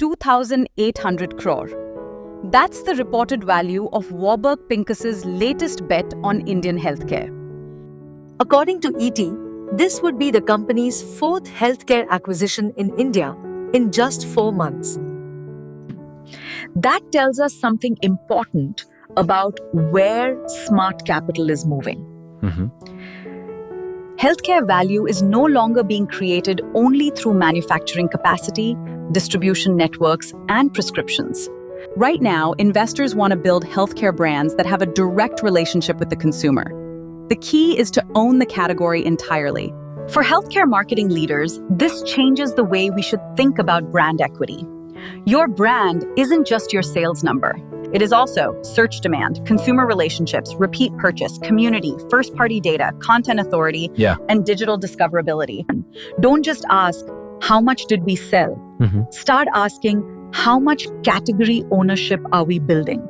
2,800 crore. That's the reported value of Warburg Pincus's latest bet on Indian healthcare. According to ET, this would be the company's fourth healthcare acquisition in India in just 4 months. That tells us something important about where smart capital is moving. Healthcare value is no longer being created only through manufacturing capacity, distribution networks, and prescriptions. Right now, investors want to build healthcare brands that have a direct relationship with the consumer. The key is to own the category entirely. For healthcare marketing leaders, this changes the way we should think about brand equity. Your brand isn't just your sales number. It is also search demand, consumer relationships, repeat purchase, community, first-party data, content authority, and digital discoverability. Don't just ask, how much did we sell? Start asking, how much category ownership are we building?